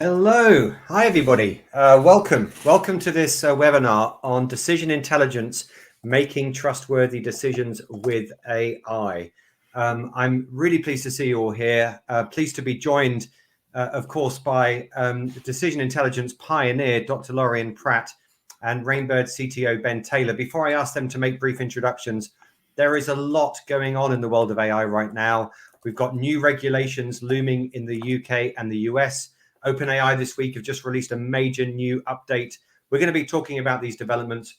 Hello, hi everybody. Welcome to this webinar on decision intelligence, making trustworthy decisions with AI. I'm really pleased to see you all here. Pleased to be joined, of course, by decision intelligence pioneer, Dr. Lorien Pratt, and Rainbird CTO, Ben Taylor. Before I ask them to make brief introductions, there is a lot going on in the world of AI right now. We've got new regulations looming in the UK and the US. OpenAI this week have just released a major new update. We're going to be talking about these developments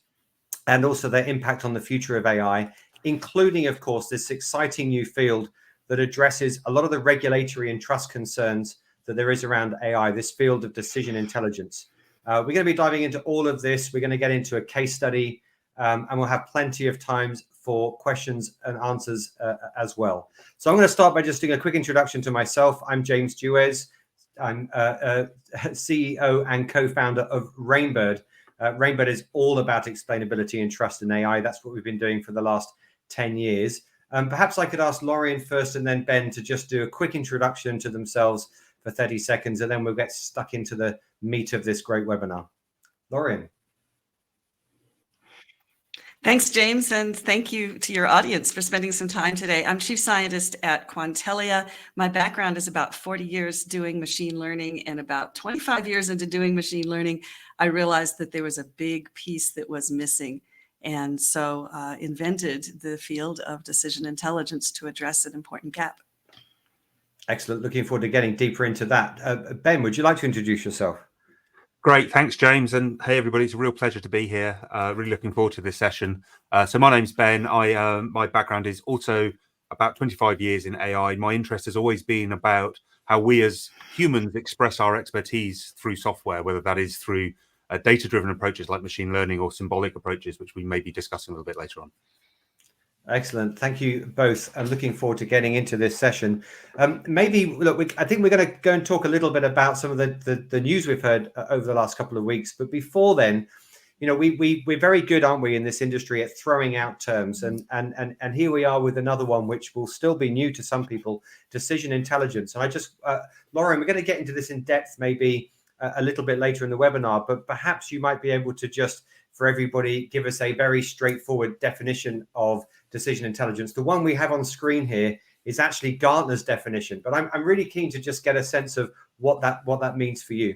and also their impact on the future of AI, including, of course, this exciting new field that addresses a lot of the regulatory and trust concerns that there is around AI, this field of decision intelligence. We're going to be diving into all of this. We're going to get into a case study, and we'll have plenty of time for questions and answers as well. So I'm going to start by just doing a quick introduction to myself. I'm James Duez. I'm CEO and co-founder of Rainbird. Rainbird is all about explainability and trust in AI. That's what we've been doing for the last 10 years. Perhaps I could ask Lorien first and then Ben to just do a quick introduction to themselves for 30 seconds, and then we'll get stuck into the meat of this great webinar. Lorien. Thanks, James, and thank you to your audience for spending some time today. I'm Chief Scientist at Quantellia. My background is about 40 years doing machine learning, and about 25 years into doing machine learning, I realized that there was a big piece that was missing, and so invented the field of decision intelligence to address an important gap. Excellent. Looking forward to getting deeper into that. Ben, would you like to introduce yourself? Great, thanks, James, and hey, everybody. It's a real pleasure to be here. Really looking forward to this session. So my name's Ben. My background is also about 25 years in AI. My interest has always been about how we as humans express our expertise through software, whether that is through data-driven approaches like machine learning or symbolic approaches, which we may be discussing a little bit later on. Excellent. Thank you both. I'm looking forward to getting into this session. Maybe, look, I think we're going to go and talk a little bit about some of the news we've heard over the last couple of weeks. But before then, you know, we're very good, aren't we, in this industry at throwing out terms. And here we are with another one, which will still be new to some people, decision intelligence. And I just, Lorien, we're going to get into this in depth maybe a little bit later in the webinar, but perhaps you might be able to just, for everybody, give us a very straightforward definition of decision intelligence. The one we have on screen here is actually Gartner's definition, but I'm really keen to just get a sense of what that means for you.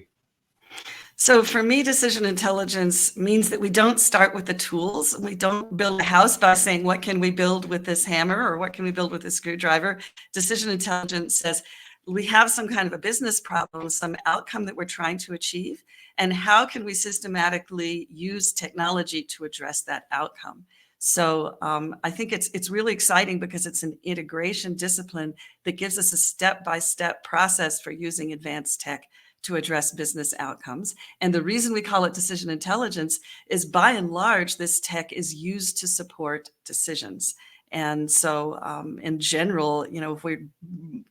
So for me, decision intelligence means that we don't start with the tools. We don't build a house by saying, what can we build with this hammer or what can we build with this screwdriver? Decision intelligence says, we have some kind of a business problem, some outcome that we're trying to achieve, and how can we systematically use technology to address that outcome? So I think it's really exciting because it's an integration discipline that gives us a step-by-step process for using advanced tech to address business outcomes. And the reason we call it decision intelligence is, by and large, this tech is used to support decisions. And so in general, you know, if we're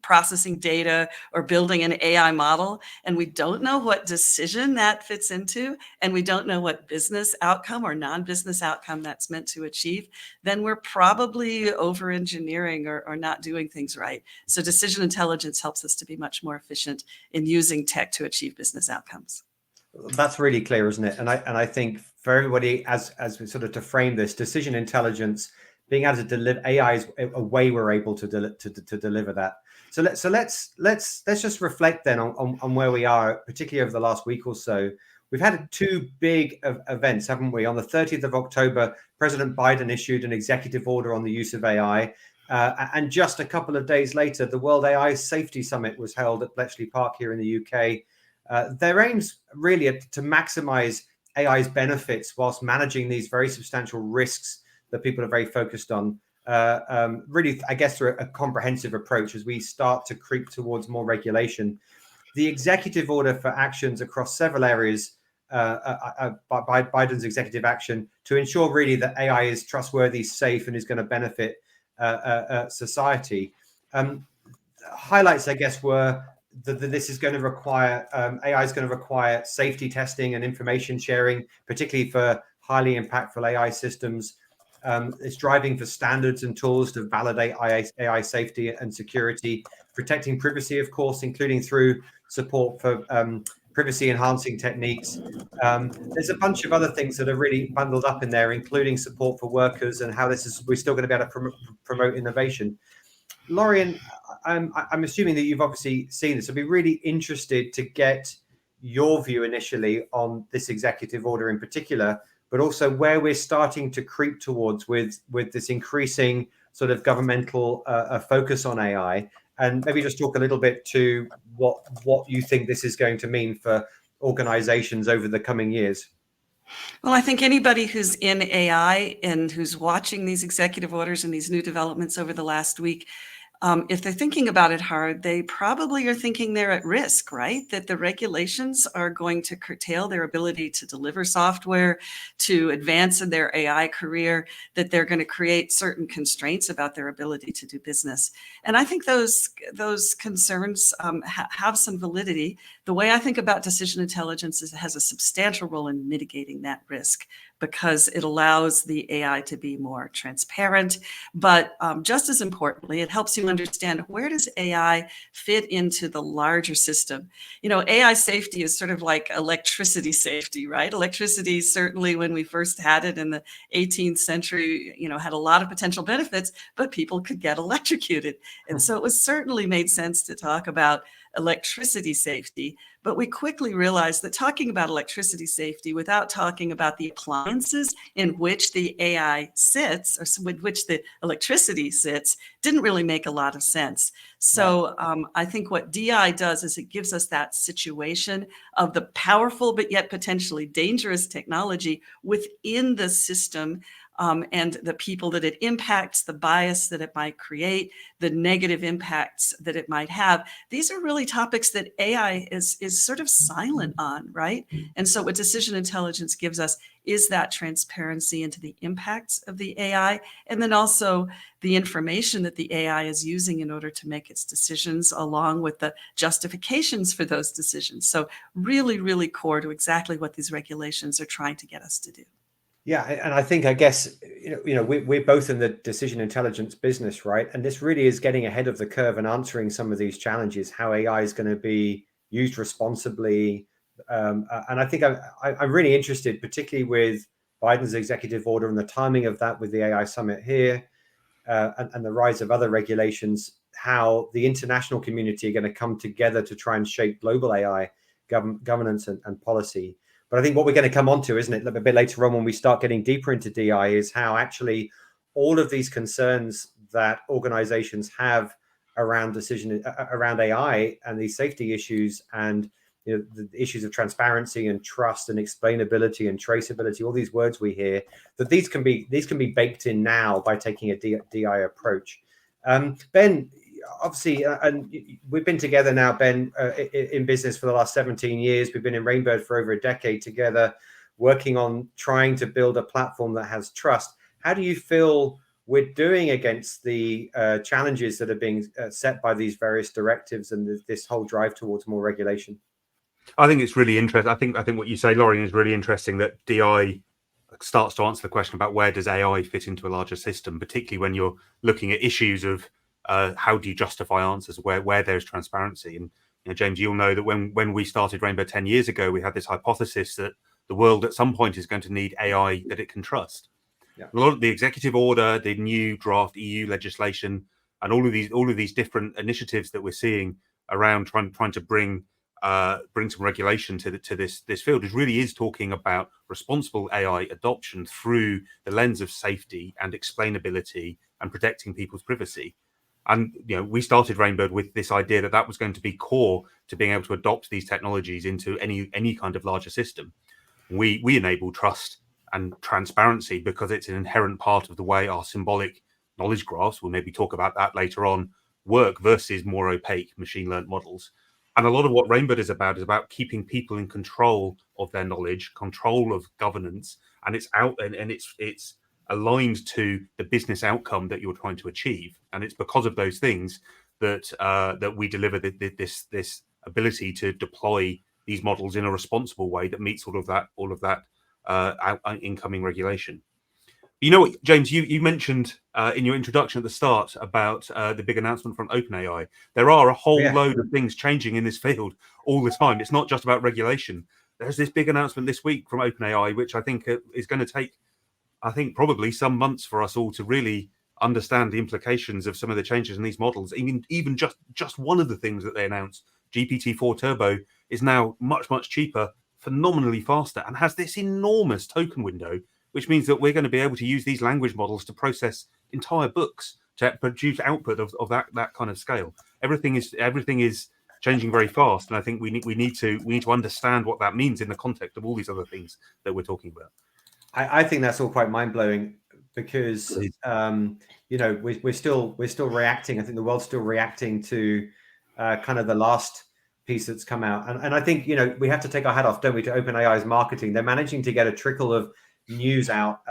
processing data or building an AI model and we don't know what decision that fits into, and we don't know what business outcome or non-business outcome that's meant to achieve, then we're probably over-engineering or not doing things right. So decision intelligence helps us to be much more efficient in using tech to achieve business outcomes. That's really clear, isn't it? And I think for everybody, as we sort of to frame this, decision intelligence, being able to deliver AI is a way we're able to deliver that. So let's just reflect then on where we are, particularly over the last week or so. We've had two big events, haven't we? On the 30th of October, President Biden issued an executive order on the use of AI. And just a couple of days later, the World AI Safety Summit was held at Bletchley Park here in the UK. Their aims really are to maximize AI's benefits whilst managing these very substantial risks that people are very focused on, really, I guess, through a comprehensive approach as we start to creep towards more regulation. The executive order for actions across several areas by Biden's executive action to ensure really that AI is trustworthy, safe, and is going to benefit society. Highlights, I guess, were that this is going to require, AI is going to require safety testing and information sharing, particularly for highly impactful AI systems. It's driving for standards and tools to validate AI safety and security, protecting privacy, of course, including through support for privacy enhancing techniques. There's a bunch of other things that are really bundled up in there, including support for workers and how we're still going to be able to promote innovation. Lorien, I'm assuming that you've obviously seen this. I'd be really interested to get your view initially on this executive order in particular, but also where we're starting to creep towards with this increasing sort of governmental focus on AI, and maybe just talk a little bit to what you think this is going to mean for organizations over the coming years. Well, I think anybody who's in AI and who's watching these executive orders and these new developments over the last week, if they're thinking about it hard, they probably are thinking they're at risk, right? That the regulations are going to curtail their ability to deliver software, to advance in their AI career, that they're going to create certain constraints about their ability to do business. And I think those concerns have some validity. The way I think about decision intelligence is it has a substantial role in mitigating that risk, because it allows the AI to be more transparent. But just as importantly, it helps you understand, where does AI fit into the larger system? You know, AI safety is sort of like electricity safety, right? Electricity, certainly when we first had it in the 18th century, you know, had a lot of potential benefits, but people could get electrocuted. And so it was certainly made sense to talk about electricity safety. But we quickly realized that talking about electricity safety without talking about the appliances in which the AI sits, or with which the electricity sits, didn't really make a lot of sense. So I think what DI does is it gives us that situation of the powerful but yet potentially dangerous technology within the system, and the people that it impacts, the bias that it might create, the negative impacts that it might have. These are really topics that AI is sort of silent on, right? And so what decision intelligence gives us is that transparency into the impacts of the AI, and then also the information that the AI is using in order to make its decisions, along with the justifications for those decisions. So really, really core to exactly what these regulations are trying to get us to do. Yeah, and I think, I guess, we're both in the decision intelligence business, right? And this really is getting ahead of the curve and answering some of these challenges, how AI is going to be used responsibly. And I think I'm really interested, particularly with Biden's executive order and the timing of that with the AI summit here, and the rise of other regulations, how the international community are going to come together to try and shape global AI governance and policy. But I think what we're going to come on to, isn't it, a bit later on when we start getting deeper into DI, is how actually all of these concerns that organizations have around around AI and these safety issues, and the issues of transparency and trust and explainability and traceability, all these words we hear, that these can be baked in now by taking a DI approach. Ben, obviously, and we've been together now, Ben, in business for the last 17 years. We've been in Rainbird for over a decade together, working on trying to build a platform that has trust. How do you feel we're doing against the challenges that are being set by these various directives and this whole drive towards more regulation? I think it's really interesting. I think what you say, Lorien, is really interesting, that DI starts to answer the question about where does AI fit into a larger system, particularly when you're looking at issues of how do you justify answers where there's transparency. And James, you'll know that when we started Rainbow 10 years ago, we had this hypothesis that the world at some point is going to need AI that it can trust. Yeah. A lot of the executive order, the new draft EU legislation, and all of these different initiatives that we're seeing around trying to bring some regulation to this field really is talking about responsible AI adoption through the lens of safety and explainability and protecting people's privacy. And we started Rainbird with this idea that was going to be core to being able to adopt these technologies into any kind of larger system. We enable trust and transparency because it's an inherent part of the way our symbolic knowledge graphs, we'll maybe talk about that later on, work versus more opaque machine learned models. And a lot of what Rainbird is about keeping people in control of their knowledge, control of governance, and it's aligned to the business outcome that you're trying to achieve. And it's because of those things that we deliver this ability to deploy these models in a responsible way that meets all of that incoming regulation. You know what, James, you mentioned in your introduction at the start about the big announcement from OpenAI. There are a whole load of things changing in this field all the time. It's not just about regulation. There's this big announcement this week from OpenAI, which I think is going to take, I think, probably some months for us all to really understand the implications of some of the changes in these models. Even just one of the things that they announced, GPT-4 Turbo, is now much cheaper, phenomenally faster, and has this enormous token window, which means that we're going to be able to use these language models to process entire books to produce output of that kind of scale. Everything is changing very fast, and I think we need to understand what that means in the context of all these other things that we're talking about. I think that's all quite mind-blowing because you know, we're still reacting. I think the world's still reacting to kind of the last piece that's come out, and I think, you know, we have to take our hat off, don't we, to OpenAI's marketing. They're managing to get a trickle of news out,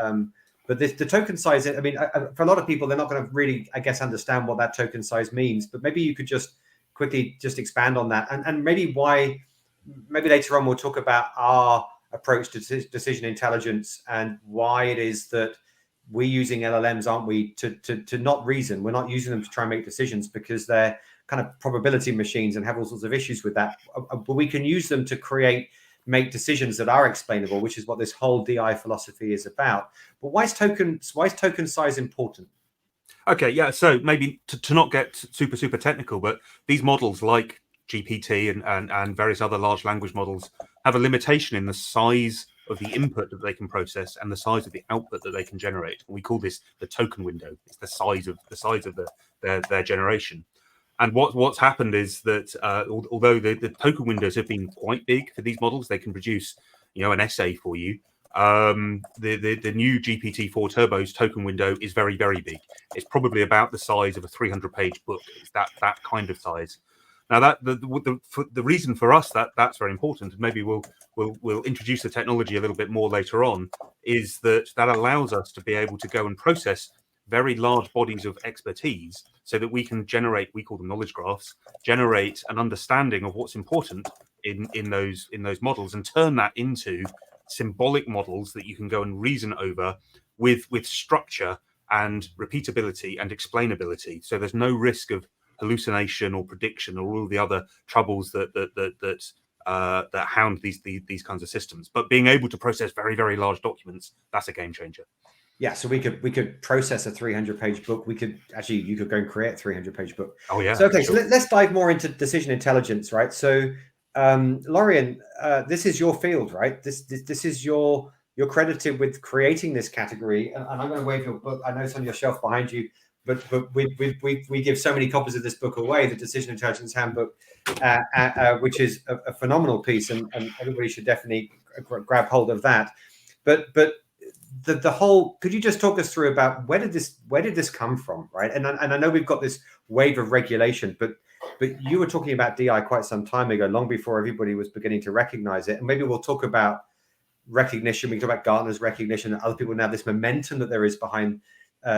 but the token size, I mean, for a lot of people, they're not going to really, I guess, understand what that token size means. But maybe you could just quickly just expand on that, and maybe later on we'll talk about our approach to decision intelligence and why it is that we're using LLMs, aren't we, to not reason. We're not using them to try and make decisions because they're kind of probability machines and have all sorts of issues with that. But we can use them to make decisions that are explainable, which is what this whole DI philosophy is about. But why is token size important? Okay, yeah. So maybe to not get super technical, but these models like GPT and various other large language models have a limitation in the size of the input that they can process and the size of the output that they can generate. And we call this the token window. It's the size of their generation. And what's happened is that although the token windows have been quite big for these models, they can produce, you know, an essay for you. The new GPT-4 Turbo's token window is very big. It's probably about the size of a 300-page book. It's that kind of size. Now, that the reason for us that's very important, and maybe we'll introduce the technology a little bit more later on, is that allows us to be able to go and process very large bodies of expertise so that we can generate, we call them knowledge graphs, generate an understanding of what's important in those models and turn that into symbolic models that you can go and reason over with structure and repeatability and explainability. So there's no risk of hallucination or prediction or all the other troubles that hound these kinds of systems. But being able to process very large documents, that's a game changer. Yeah, so we could process a 300-page book. You could go and create a 300-page book. Oh yeah. So okay, sure. So let's dive more into decision intelligence, right? So Lorien, this is your field, right? This is you're credited with creating this category, and I'm going to wave your book. I know it's on your shelf behind you, but we give so many copies of this book away, the Decision Intelligence Handbook, which is a phenomenal piece, and everybody should definitely grab hold of that. But the whole, could you just talk us through about where did this come from, right? And I know we've got this wave of regulation, but you were talking about DI quite some time ago, long before everybody was beginning to recognize it. And maybe we'll talk about recognition. We can talk about Gartner's recognition, and other people now, this momentum that there is behind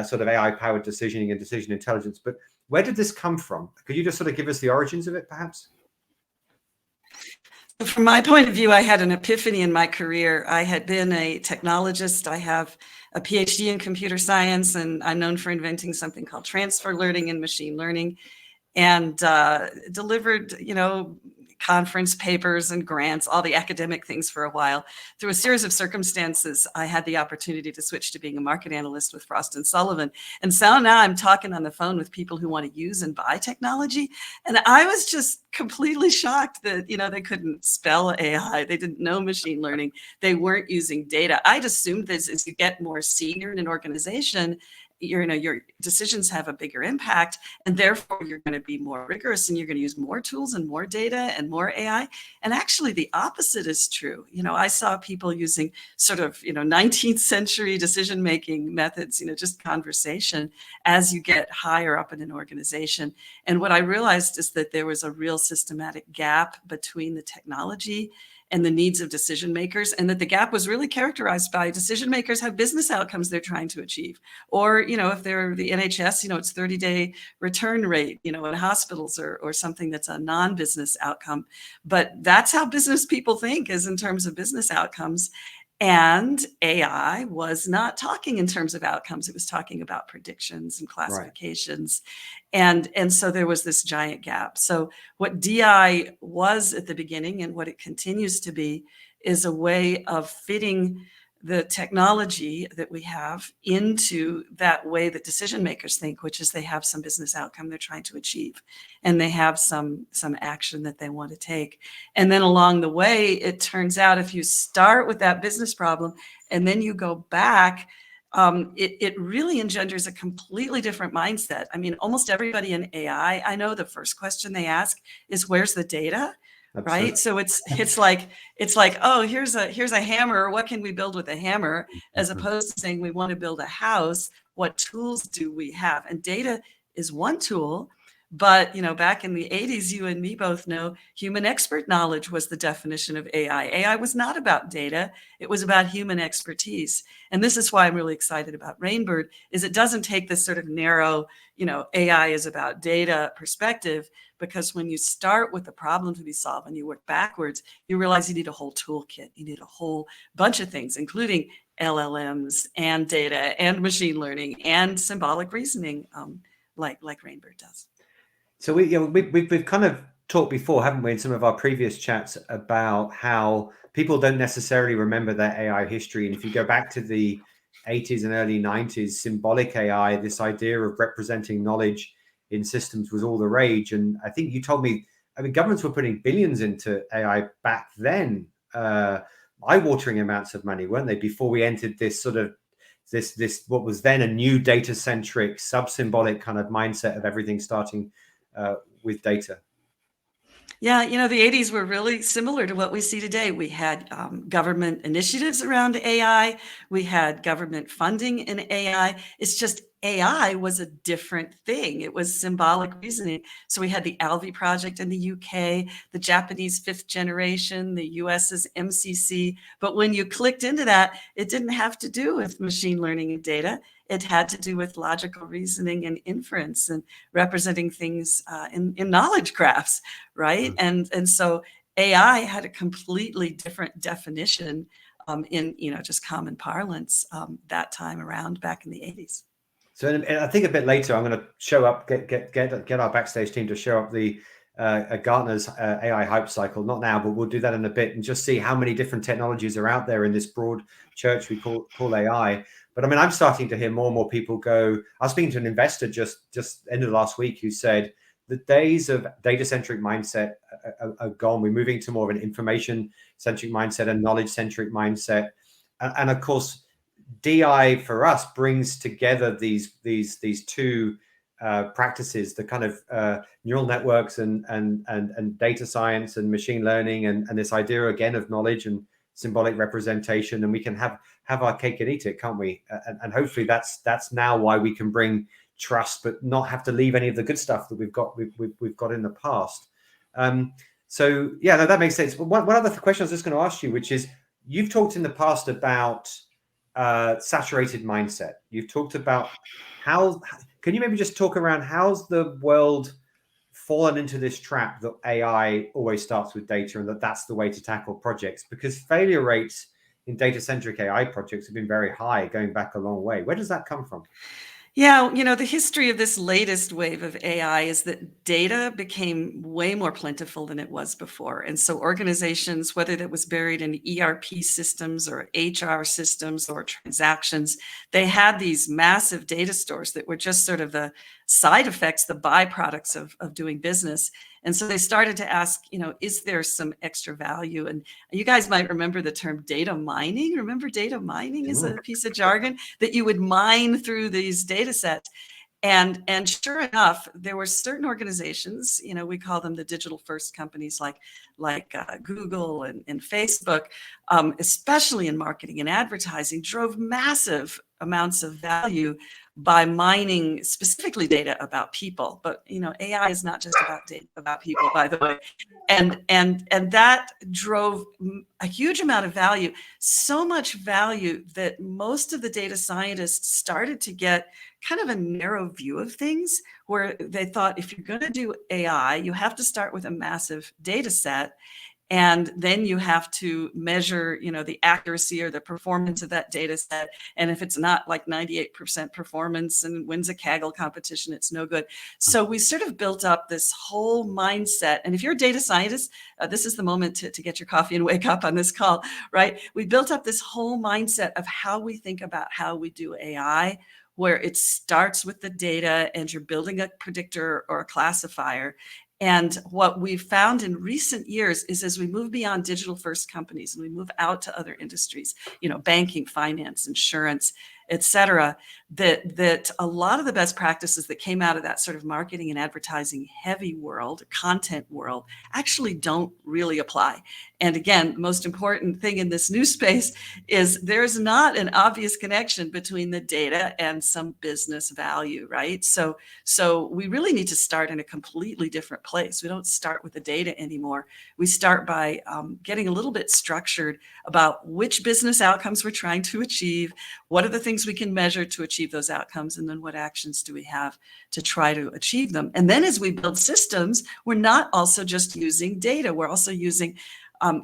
sort of AI-powered decisioning and decision intelligence. But where did this come from? Could you just sort of give us the origins of it, perhaps? From my point of view, I had an epiphany in my career. I had been a technologist. I have a PhD in computer science, and I'm known for inventing something called transfer learning and machine learning, and delivered, you know, conference papers and grants, all the academic things for a while. Through a series of circumstances, I had the opportunity to switch to being a market analyst with Frost & Sullivan. And so now I'm talking on the phone with people who want to use and buy technology. And I was just completely shocked that, you know, they couldn't spell AI. They didn't know machine learning. They weren't using data. I'd assumed this as you get more senior in an organization, your decisions have a bigger impact, and therefore you're going to be more rigorous and you're going to use more tools and more data and more AI. And actually the opposite is true. You know, I saw people using sort of, 19th century decision-making methods, just conversation as you get higher up in an organization. And what I realized is that there was a real systematic gap between the technology and the needs of decision makers, and that the gap was really characterized by decision makers have business outcomes they're trying to achieve. Or, if they're the NHS, it's 30-day return rate, in hospitals, or something that's a non-business outcome. But that's how business people think, is in terms of business outcomes. And AI was not talking in terms of outcomes. It was talking about predictions and Right. classifications. And so there was this giant gap. So what DI was at the beginning and what it continues to be is a way of fitting the technology that we have into that way that decision makers think, which is they have some business outcome they're trying to achieve, and they have some action that they want to take. And then along the way, it turns out if you start with that business problem and then you go back, it really engenders a completely different mindset. I mean, almost everybody in AI, I know the first question they ask is, where's the data? Absolutely. Right. So it's like, oh, here's a hammer. What can we build with a hammer? As opposed to saying we want to build a house. What tools do we have? And data is one tool. But, back in the 80s, you and me both know human expert knowledge was the definition of AI. AI was not about data. It was about human expertise. And this is why I'm really excited about Rainbird, is it doesn't take this sort of narrow, AI is about data perspective, because when you start with the problem to be solved and you work backwards, you realize you need a whole toolkit. You need a whole bunch of things, including LLMs and data and machine learning and symbolic reasoning, like Rainbird does. So we've kind of talked before, haven't we, in some of our previous chats about how people don't necessarily remember their AI history. And if you go back to the 80s and early 90s, symbolic AI, this idea of representing knowledge in systems was all the rage. And I think you told me, I mean, governments were putting billions into AI back then, eye-watering amounts of money, weren't they, before we entered this sort of this what was then a new data-centric, sub-symbolic kind of mindset of everything starting with data. Yeah, the 80s were really similar to what we see today. We had government initiatives around AI. We had government funding in AI. It's just AI was a different thing. It was symbolic reasoning. So we had the ALVI project in the UK, the Japanese fifth generation, the US's MCC. But when you clicked into that, it didn't have to do with machine learning and data. It had to do with logical reasoning and inference and representing things in knowledge graphs, right? And so AI had a completely different definition in just common parlance that time around back in the 80s. So I think a bit later I'm going to show up, get our backstage team to show up the Gartner's AI hype cycle. Not now, but we'll do that in a bit and just see how many different technologies are out there in this broad church we call AI. But I mean, I'm starting to hear more and more people go. I was speaking to an investor just end of last week who said the days of data-centric mindset are gone. We're moving to more of an information-centric mindset and knowledge-centric mindset. And of course, DI for us brings together these two practices, the kind of neural networks and data science and machine learning and this idea again of knowledge and symbolic representation, and we can have our cake and eat it, can't we? And hopefully that's now why we can bring trust, but not have to leave any of the good stuff that we've got in the past. So yeah, no, that makes sense. But one other question I was just going to ask you, which is, you've talked in the past about saturated mindset. You've talked about how, can you maybe just talk around how's the world fallen into this trap that AI always starts with data and that's the way to tackle projects? Because failure rates in data-centric AI projects have been very high going back a long way. Where does that come from? Yeah, the history of this latest wave of AI is that data became way more plentiful than it was before. And so organizations, whether that was buried in ERP systems or HR systems or transactions, they had these massive data stores that were just sort of the side effects, the byproducts of doing business. And so they started to ask, is there some extra value? And you guys might remember the term data mining. Remember, data mining is a piece of jargon that you would mine through these data sets. And sure enough, there were certain organizations, we call them the digital first companies like Google and Facebook, especially in marketing and advertising, drove massive amounts of value by mining specifically data about people. But AI is not just about data about people, by the way. And that drove a huge amount of value, so much value that most of the data scientists started to get kind of a narrow view of things, where they thought, if you're going to do AI, you have to start with a massive data set. And then you have to measure, the accuracy or the performance of that data set. And if it's not like 98% performance and wins a Kaggle competition, it's no good. So we sort of built up this whole mindset. And if you're a data scientist, this is the moment to get your coffee and wake up on this call, right? We built up this whole mindset of how we think about how we do AI, where it starts with the data and you're building a predictor or a classifier. And what we've found in recent years is as we move beyond digital first companies and we move out to other industries, banking, finance, insurance, et cetera, that a lot of the best practices that came out of that sort of marketing and advertising heavy world, content world, actually don't really apply. And again, most important thing in this new space is there's not an obvious connection between the data and some business value, right? So we really need to start in a completely different place. We don't start with the data anymore. We start by getting a little bit structured about which business outcomes we're trying to achieve, what are the things we can measure to achieve those outcomes, and then what actions do we have to try to achieve them. And then as we build systems, we're not also just using data, we're also using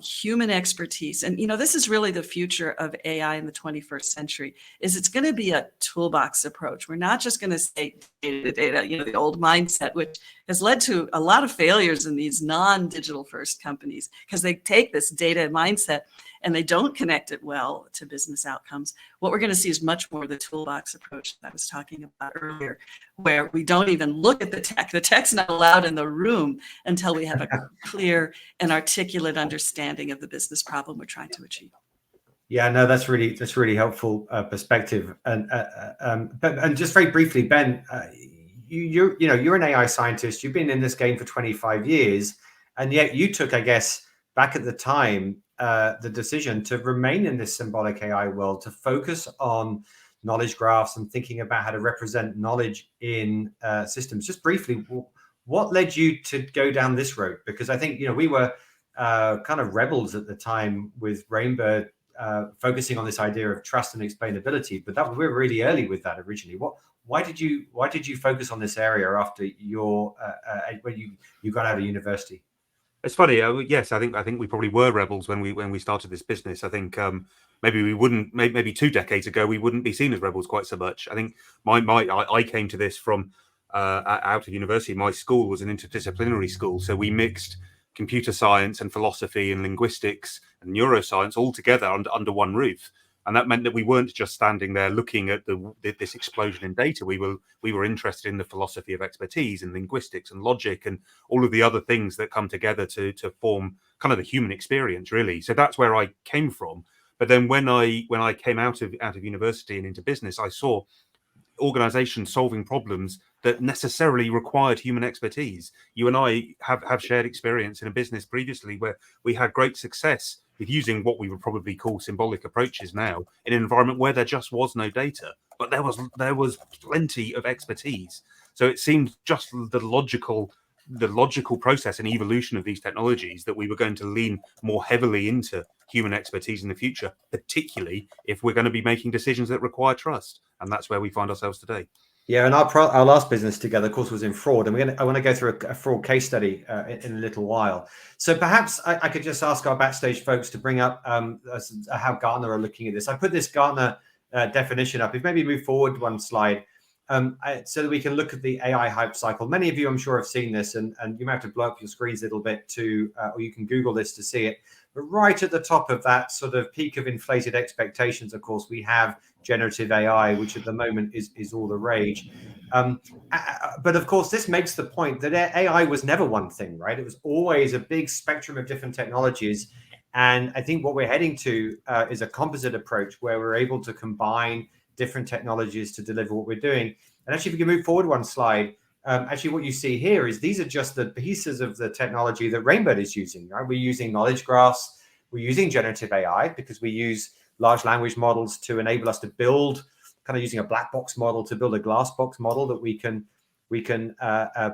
human expertise. And, this is really the future of AI in the 21st century, is it's going to be a toolbox approach. We're not just going to say data, the old mindset, which has led to a lot of failures in these non-digital first companies because they take this data mindset and they don't connect it well to business outcomes. What we're going to see is much more the toolbox approach that I was talking about earlier, where we don't even look at the tech. The tech's not allowed in the room until we have a clear and articulate understanding of the business problem we're trying to achieve. Yeah, no, that's really helpful perspective. And just very briefly, Ben, you're an AI scientist. You've been in this game for 25 years, and yet you took, I guess, back at the time, the decision to remain in this symbolic AI world, to focus on knowledge graphs and thinking about how to represent knowledge in systems. Just briefly, what led you to go down this road? Because I think, we were kind of rebels at the time with Rainbird, focusing on this idea of trust and explainability, but we were really early with that originally. Why did you focus on this area after when you got out of university? It's funny. Yes, I think we probably were rebels when we started this business. I think maybe we wouldn't. Maybe 2 decades ago we wouldn't be seen as rebels quite so much. I think I came to this from out of university. My school was an interdisciplinary school, so we mixed computer science and philosophy and linguistics and neuroscience all together under one roof. And that meant that we weren't just standing there looking at this explosion in data. We were interested in the philosophy of expertise and linguistics and logic and all of the other things that come together to form kind of the human experience, really. So that's where I came from. But then when I came out of university and into business, I saw organizations solving problems that necessarily required human expertise. You and I have shared experience in a business previously where we had great success with using what we would probably call symbolic approaches now in an environment where there just was no data, but there was plenty of expertise. So it seemed just the logical process and evolution of these technologies that we were going to lean more heavily into human expertise in the future, particularly if we're going to be making decisions that require trust. And that's where we find ourselves today. Yeah, and our last business together, of course, was in fraud, and I want to go through a fraud case study in a little while. So perhaps I could just ask our backstage folks to bring up how Gartner are looking at this. I put this Gartner definition up. If maybe move forward one slide, so that we can look at the AI hype cycle. Many of you, I'm sure, have seen this, and you might have to blow up your screens a little bit or you can Google this to see it. But right at the top of that sort of peak of inflated expectations, of course, we have generative AI, which at the moment is all the rage. But of course, this makes the point that AI was never one thing, right? It was always a big spectrum of different technologies. And I think what we're heading to is a composite approach where we're able to combine different technologies to deliver what we're doing. And actually, if we can move forward one slide, actually what you see here is these are just the pieces of the technology that Rainbird is using, right? We're using knowledge graphs, we're using generative AI because we use large language models to enable us to build, kind of using a black box model to build a glass box model that we can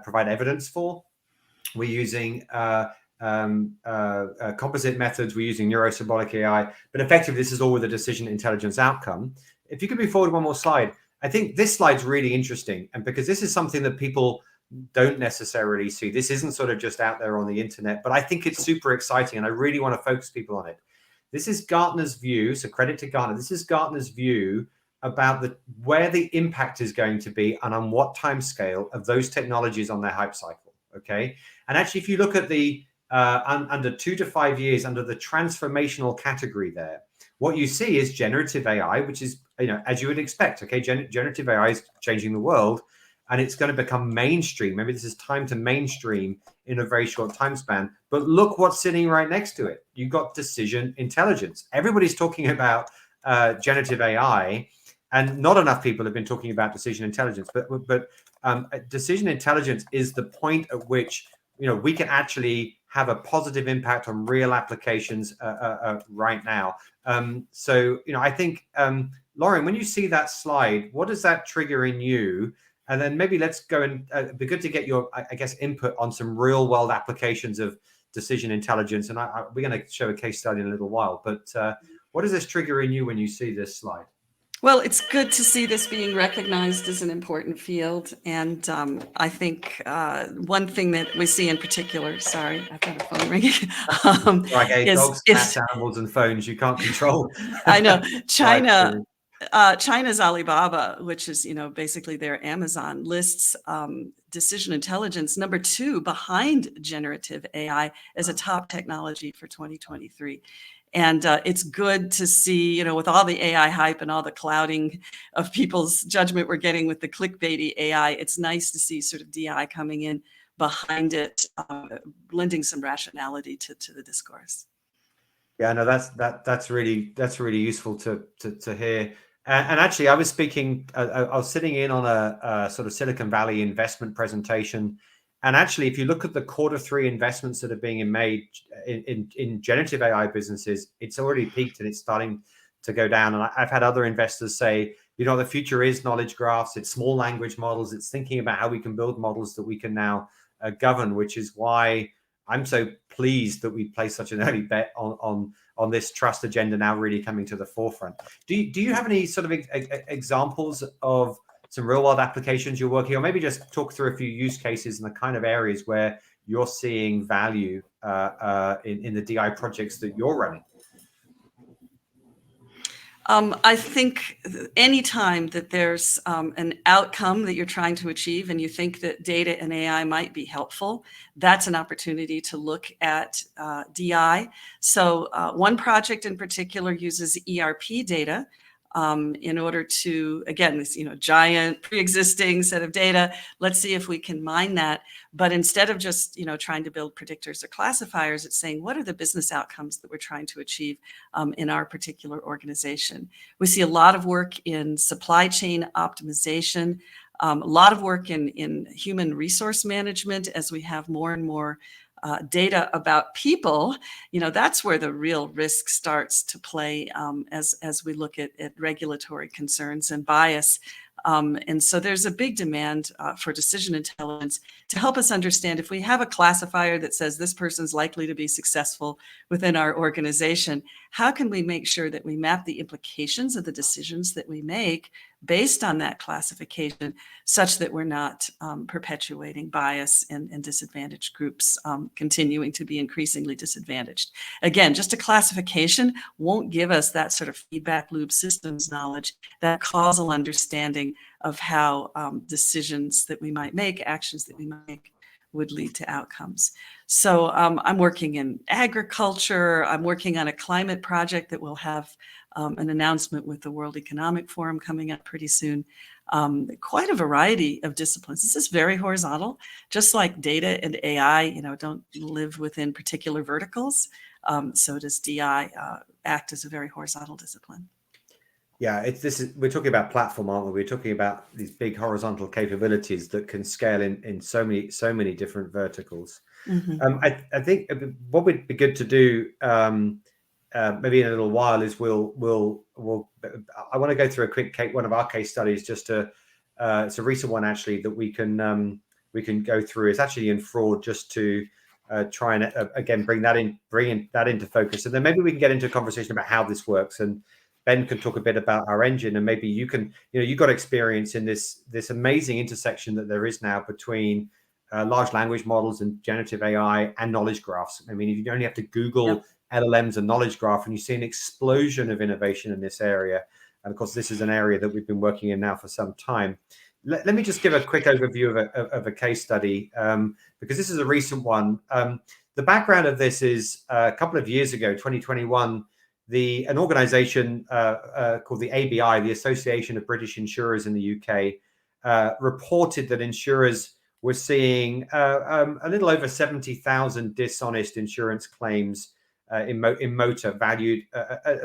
provide evidence for. We're using composite methods, we're using neuro-symbolic AI, but effectively this is all with a decision intelligence outcome. If you could move forward one more slide, I think this slide's really interesting, and because this is something that people don't necessarily see. This isn't sort of just out there on the internet, but I think it's super exciting, and I really want to focus people on it. This is Gartner's view, so credit to Gartner. This is Gartner's view about where the impact is going to be and on what time scale of those technologies on their hype cycle. Okay, and actually, if you look at the under 2 to 5 years under the transformational category there, what you see is generative AI, which is, as you would expect. Okay, generative AI is changing the world, and it's going to become mainstream. Maybe this is time to mainstream in a very short time span. But look what's sitting right next to it. You've got decision intelligence. Everybody's talking about generative AI, and not enough people have been talking about decision intelligence. But decision intelligence is the point at which we can actually have a positive impact on real applications right now. So I think, Lorien, when you see that slide, what does that trigger in you? And then maybe let's go and it'd be good to get your, I guess, input on some real world applications of decision intelligence. And we're going to show a case study in a little while. But what does this trigger in you when you see this slide? Well, it's good to see this being recognized as an important field. And I think one thing that we see in particular, sorry, I've got a phone ringing. Dogs, cats, animals, and phones you can't control. I know. China's Alibaba, which is, basically their Amazon, lists decision intelligence number 2 behind generative AI as a top technology for 2023. And it's good to see, with all the AI hype and all the clouding of people's judgment we're getting with the clickbaity AI, it's nice to see sort of DI coming in behind it, lending some rationality to the discourse. Yeah, no, that's really useful to hear. And actually, I was speaking. I was sitting in on a sort of Silicon Valley investment presentation, and actually, if you look at the Q3 investments that are being made in generative AI businesses, it's already peaked and it's starting to go down. And I've had other investors say, the future is knowledge graphs, it's small language models, it's thinking about how we can build models that we can now govern, which is why I'm so pleased that we placed such an early bet on this trust agenda now really coming to the forefront. Do you have any sort of examples of some real world applications you're working on? Maybe just talk through a few use cases and the kind of areas where you're seeing value in the DI projects that you're running. I think anytime that there's an outcome that you're trying to achieve and you think that data and AI might be helpful, that's an opportunity to look at DI. So one project in particular uses ERP data in order to, again, this giant pre-existing set of data. Let's see if we can mine that. But instead of just trying to build predictors or classifiers, it's saying what are the business outcomes that we're trying to achieve in our particular organization. We see a lot of work in supply chain optimization, a lot of work in human resource management as we have more and more data about people. That's where the real risk starts to play as we look at regulatory concerns and bias. And so there's a big demand for decision intelligence to help us understand if we have a classifier that says this person's likely to be successful within our organization, how can we make sure that we map the implications of the decisions that we make based on that classification such that we're not perpetuating bias and disadvantaged groups continuing to be increasingly disadvantaged. Again, just a classification won't give us that sort of feedback loop systems knowledge, that causal understanding of how decisions that we might make, actions that we might make, would lead to outcomes. So I'm working in agriculture. I'm working on a climate project that will have an announcement with the World Economic Forum coming up pretty soon. Quite a variety of disciplines. This is very horizontal, just like data and AI, don't live within particular verticals. So does DI act as a very horizontal discipline. Yeah, we're talking about platform, aren't we? We're talking about these big horizontal capabilities that can scale in so many different verticals. Mm-hmm. I think what would be good to do maybe in a little while is I want to go through a quick one of our case studies just to it's a recent one actually that we can go through. It's actually in fraud, just to try and again bring that into focus, and then maybe we can get into a conversation about how this works, and Ben can talk a bit about our engine, and maybe you can, you've got experience in this amazing intersection that there is now between large language models and generative AI and knowledge graphs. I mean, you only have to Google LLMs and knowledge graph, and you see an explosion of innovation in this area. And of course, this is an area that we've been working in now for some time. Let me just give a quick overview of a case study, because this is a recent one. The background of this is a couple of years ago, 2021, an organization called the ABI, the Association of British Insurers in the UK, reported that insurers were seeing a little over 70,000 dishonest insurance claims in motor, valued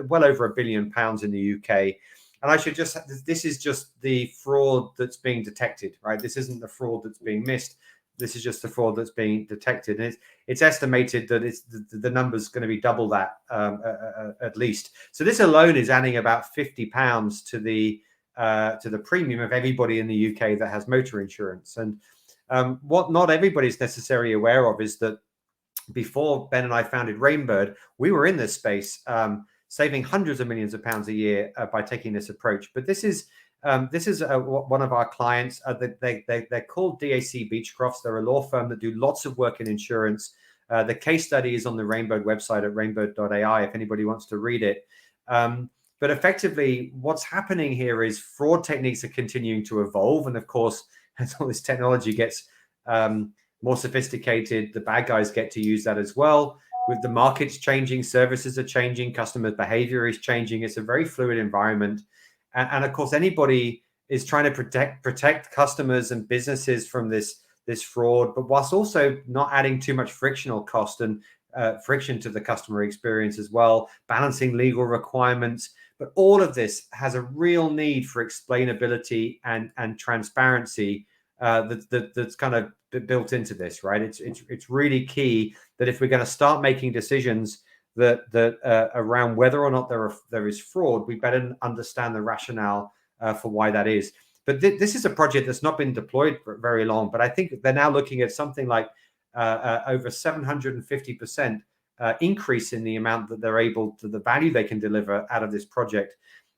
well over £1 billion in the UK. And I should just, this is just the fraud that's being detected, right? This isn't the fraud that's being missed. This is just the fraud that's being detected. And it's estimated that the number's going to be double that at least. So this alone is adding about £50 to the premium of everybody in the UK that has motor insurance. And what not everybody's necessarily aware of is that before Ben and I founded Rainbird, we were in this space, saving hundreds of millions of pounds a year by taking this approach. But this is one of our clients. They're called DAC Beechcrofts. They're a law firm that do lots of work in insurance. The case study is on the Rainbird website at rainbird.ai if anybody wants to read it. But effectively, what's happening here is fraud techniques are continuing to evolve. And of course, as all this technology gets more sophisticated, the bad guys get to use that as well. With the markets changing, services are changing, customer behavior is changing. It's a very fluid environment. And of course, anybody is trying to protect customers and businesses from this fraud, but whilst also not adding too much frictional cost and friction to the customer experience as well, balancing legal requirements. But all of this has a real need for explainability and transparency that's kind of built into this, right? It's really key that if we're going to start making decisions that around whether or not there is fraud, we better understand the rationale for why that is. But this is a project that's not been deployed for very long, but I think they're now looking at something like over 750% increase in the amount that they're able to, the value they can deliver out of this project.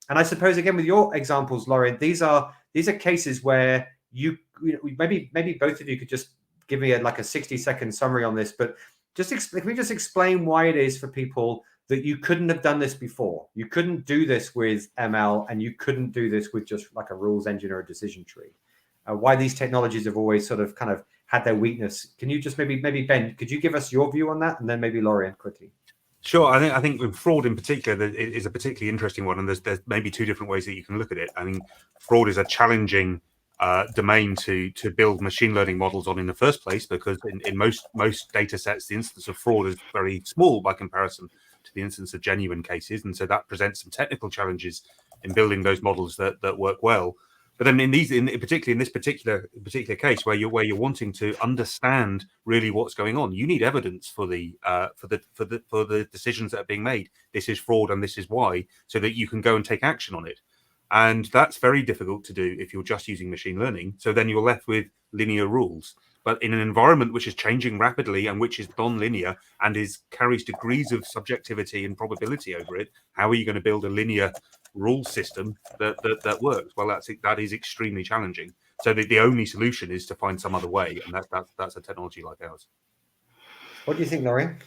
And I suppose, again, with your examples, Lorien, these are cases where maybe both of you could just give me like a 60-second summary on this, but if we just explain why it is for people that you couldn't have done this before. You couldn't do this with ML, and you couldn't do this with just like a rules engine or a decision tree. Why these technologies have always sort of kind of had their weakness. Can you just maybe Ben, could you give us your view on that, and then maybe Lorien quickly? Sure. I think with fraud in particular, it is a particularly interesting one, and there's maybe two different ways that you can look at it. I mean, fraud is a challenging domain to build machine learning models on in the first place, because in most data sets, the instance of fraud is very small by comparison to the instance of genuine cases, and so that presents some technical challenges in building those models that work well. But then in this particular case where you're wanting to understand really what's going on, you need evidence for the decisions that are being made. This is fraud and this is why, so that you can go and take action on it. And that's very difficult to do if you're just using machine learning. So then you're left with linear rules. But in an environment which is changing rapidly and which is non-linear and carries degrees of subjectivity and probability over it, how are you going to build a linear rule system that works? Well, that is extremely challenging. So the only solution is to find some other way, and that's a technology like ours. What do you think, Lorien?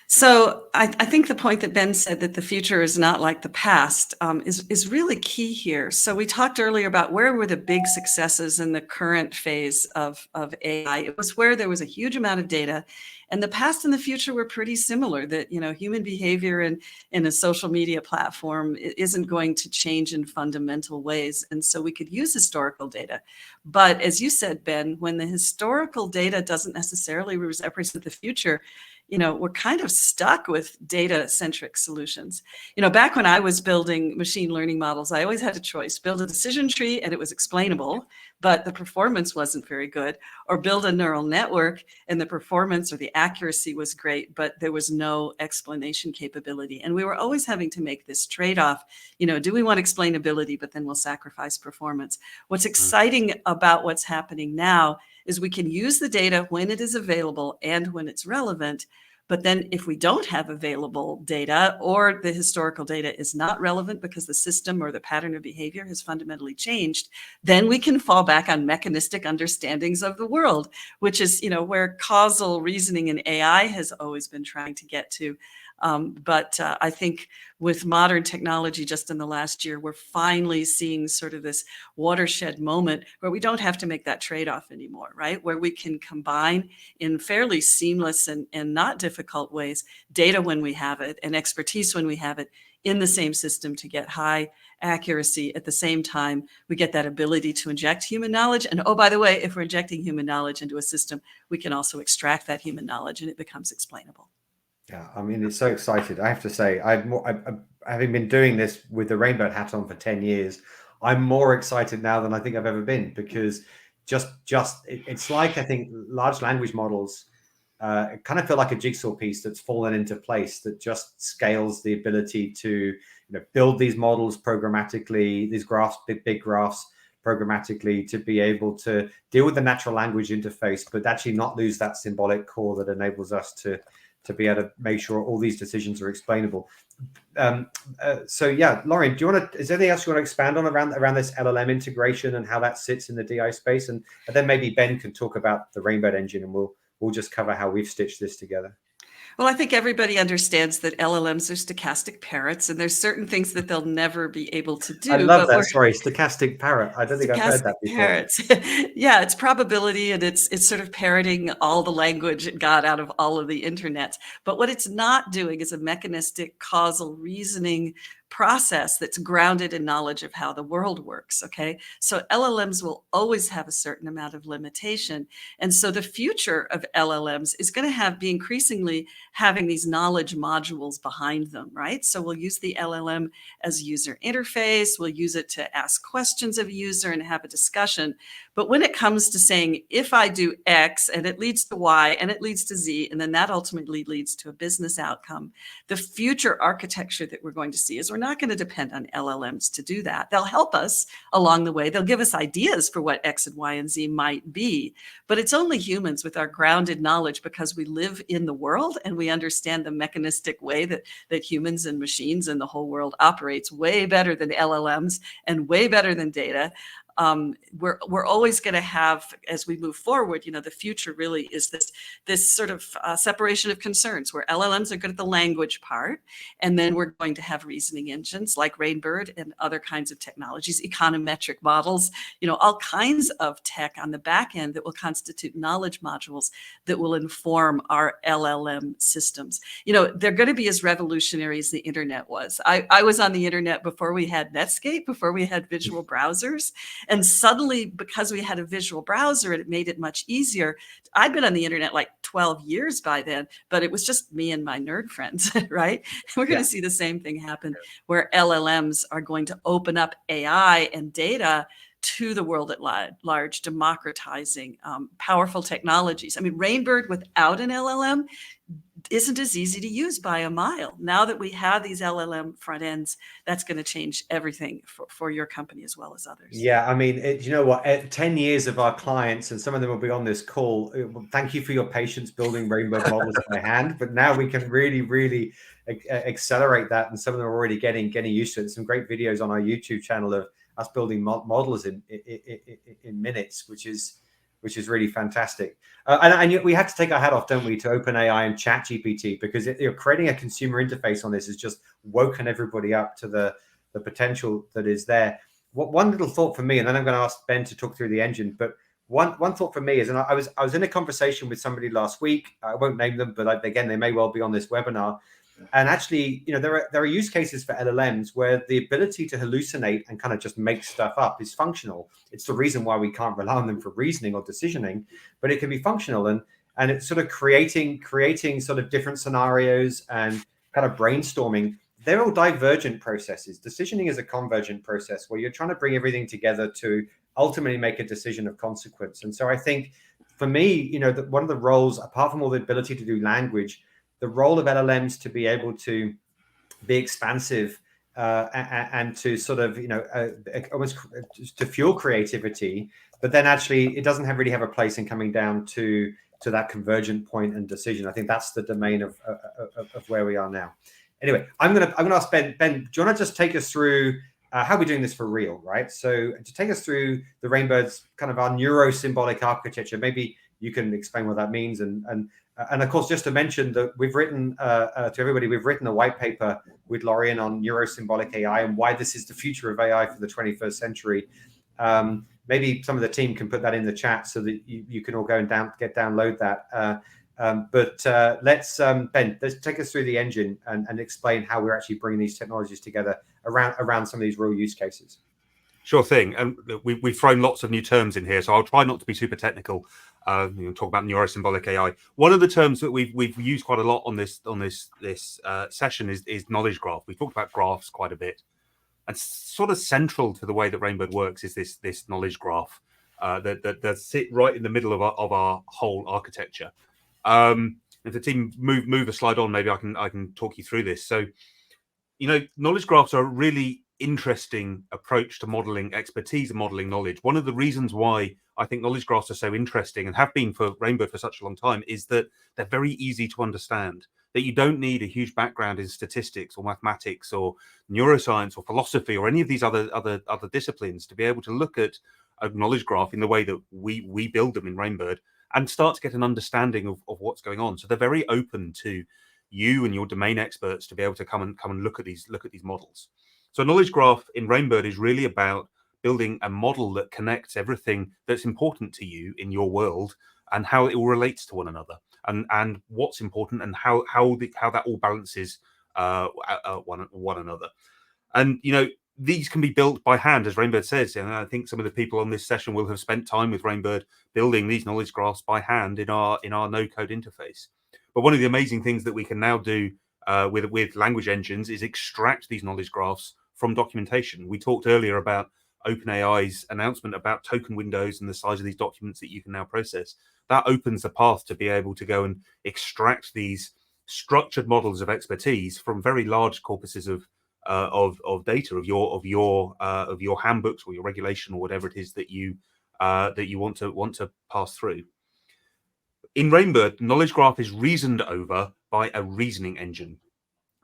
So I think the point that Ben said, that the future is not like the past, is really key here. So we talked earlier about where were the big successes in the current phase of AI. It was where there was a huge amount of data, and the past and the future were pretty similar. That human behavior in a social media platform isn't going to change in fundamental ways, and so we could use historical data. But as you said, Ben, when the historical data doesn't necessarily represent the future, we're kind of stuck with data-centric solutions. Back when I was building machine learning models, I always had a choice: build a decision tree and it was explainable, but the performance wasn't very good, or build a neural network and the performance or the accuracy was great, but there was no explanation capability. And we were always having to make this trade-off. Do we want explainability, but then we'll sacrifice performance? What's exciting about what's happening now is we can use the data when it is available and when it's relevant, But then if we don't have available data, or the historical data is not relevant because the system or the pattern of behavior has fundamentally changed, then we can fall back on mechanistic understandings of the world, which is, where causal reasoning in AI has always been trying to get to. But I think with modern technology, just in the last year, we're finally seeing sort of this watershed moment where we don't have to make that trade-off anymore, right? Where we can combine in fairly seamless and not difficult ways data when we have it and expertise when we have it in the same system to get high accuracy. At the same time, we get that ability to inject human knowledge. And oh, by the way, if we're injecting human knowledge into a system, we can also extract that human knowledge and it becomes explainable. Yeah, I mean, it's so excited. I have to say, having been doing this with the rainbow hat on for 10 years, I'm more excited now than I think I've ever been, because it's like, I think large language models kind of feel like a jigsaw piece that's fallen into place, that just scales the ability to build these models programmatically, these graphs, big graphs programmatically, to be able to deal with the natural language interface, but actually not lose that symbolic core that enables us to be able to make sure all these decisions are explainable. So yeah, Lorien, is there anything else you want to expand on around this LLM integration and how that sits in the DI space? And then maybe Ben can talk about the Rainbow engine, and we'll just cover how we've stitched this together. Well, I think everybody understands that LLMs are stochastic parrots, and there's certain things that they'll never be able to do. I love that. Sorry, stochastic parrot. I don't think I've heard that before. Parrots. Yeah, it's probability, and it's sort of parroting all the language it got out of all of the internet. But what it's not doing is a mechanistic causal reasoning process that's grounded in knowledge of how the world works. Okay, so LLMs will always have a certain amount of limitation, and so the future of LLMs is going to be increasingly having these knowledge modules behind them, right? So we'll use the LLM as a user interface. We'll use it to ask questions of a user and have a discussion. But when it comes to saying, if I do X and it leads to Y and it leads to Z, and then that ultimately leads to a business outcome, the future architecture that we're going to see is we're not going to depend on LLMs to do that. They'll help us along the way. They'll give us ideas for what X and Y and Z might be, but it's only humans with our grounded knowledge, because we live in the world and we understand the mechanistic way that humans and machines and the whole world operates way better than LLMs and way better than data. We're always going to have, as we move forward, the future really is this sort of separation of concerns, where LLMs are good at the language part, and then we're going to have reasoning engines like Rainbird and other kinds of technologies, econometric models, all kinds of tech on the back end that will constitute knowledge modules that will inform our LLM systems. They're going to be as revolutionary as the internet was. I was on the internet before we had Netscape, before we had visual browsers. And suddenly, because we had a visual browser, it made it much easier. I'd been on the internet like 12 years by then, but it was just me and my nerd friends, right? We're going to see the same thing happen, where LLMs are going to open up AI and data to the world at large, democratizing powerful technologies. I mean, Rainbird without an LLM isn't as easy to use by a mile. Now that we have these LLM front ends, that's going to change everything for your company as well as others. Yeah, I mean, you know what? 10 years of our clients, and some of them will be on this call. Thank you for your patience building Rainbow models by hand. But now we can really accelerate that, and some of them are already getting used to it. Some great videos on our YouTube channel of us building models in minutes, which is really fantastic. And we had to take our hat off, don't we, to OpenAI and ChatGPT, because creating a consumer interface on this has just woken everybody up to the potential that is there. One little thought for me, and then I'm going to ask Ben to talk through the engine. But one thought for me is, and I was in a conversation with somebody last week. I won't name them, but again, they may well be on this webinar. And actually, there are use cases for LLMs where the ability to hallucinate and kind of just make stuff up is functional. It's the reason why we can't rely on them for reasoning or decisioning, but it can be functional, and it's sort of creating sort of different scenarios and kind of brainstorming. They're all divergent processes. Decisioning is a convergent process where you're trying to bring everything together to ultimately make a decision of consequence. And so I think for me, that one of the roles, apart from all the ability to do language, the role of LLMs to be able to be expansive and to sort of, almost to fuel creativity, but then actually it doesn't really have a place in coming down to to that convergent point and decision. I think that's the domain of where we are now. Anyway, I'm gonna ask Ben. Ben, do you want to just take us through how we're doing this for real, right? So to take us through the Rainbird's kind of our neuro-symbolic architecture, maybe you can explain what that means, and of course, just to mention that we've written to everybody, we've written a white paper with Lorien on neuro-symbolic AI and why this is the future of AI for the 21st century. Maybe some of the team can put that in the chat so that you can all go and download that. Let's Ben, let's take us through the engine and explain how we're actually bringing these technologies together around some of these real use cases. Sure thing. And we've thrown lots of new terms in here, so I'll try not to be super technical. Talk about neuro-symbolic AI. One of the terms that we've used quite a lot on this session is knowledge graph. We've talked about graphs quite a bit, and sort of central to the way that Rainbird works is this knowledge graph that sit right in the middle of our whole architecture. If the team move a slide on, maybe I can talk you through this. So, knowledge graphs are a really interesting approach to modeling expertise and modeling knowledge. One of the reasons why I think knowledge graphs are so interesting and have been for Rainbird for such a long time is that they're very easy to understand, that you don't need a huge background in statistics or mathematics or neuroscience or philosophy or any of these other disciplines to be able to look at a knowledge graph in the way that we build them in Rainbird and start to get an understanding of what's going on. So they're very open to you and your domain experts to be able to come and look at these models. So a knowledge graph in Rainbird is really about building a model that connects everything that's important to you in your world and how it all relates to one another and what's important and how that all balances one another. And these can be built by hand, as Rainbird says, and I think some of the people on this session will have spent time with Rainbird building these knowledge graphs by hand in our no-code interface. But one of the amazing things that we can now do with language engines is extract these knowledge graphs from documentation. We talked earlier about OpenAI's announcement about token windows and the size of these documents that you can now process. That opens the path to be able to go and extract these structured models of expertise from very large corpuses of data of your handbooks or your regulation or whatever it is that you want to pass through. In Rainbird, knowledge graph is reasoned over by a reasoning engine.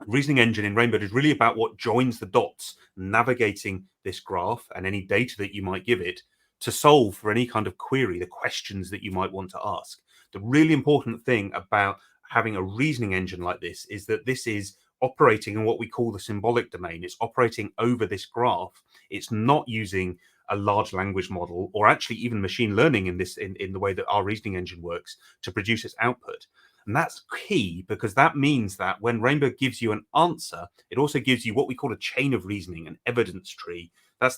Reasoning engine in Rainbird is really about what joins the dots, navigating this graph and any data that you might give it to solve for any kind of query, the questions that you might want to ask. The really important thing about having a reasoning engine like this is that this is operating in what we call the symbolic domain. It's operating over this graph. It's not using a large language model or actually even machine learning in the way that our reasoning engine works to produce its output. And that's key because that means that when Rainbird gives you an answer, it also gives you what we call a chain of reasoning, an evidence tree. That's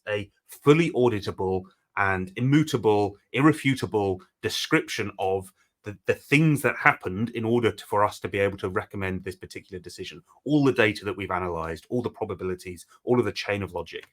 a fully auditable and immutable, irrefutable description of the things that happened in order for us to be able to recommend this particular decision. All the data that we've analyzed, all the probabilities, all of the chain of logic.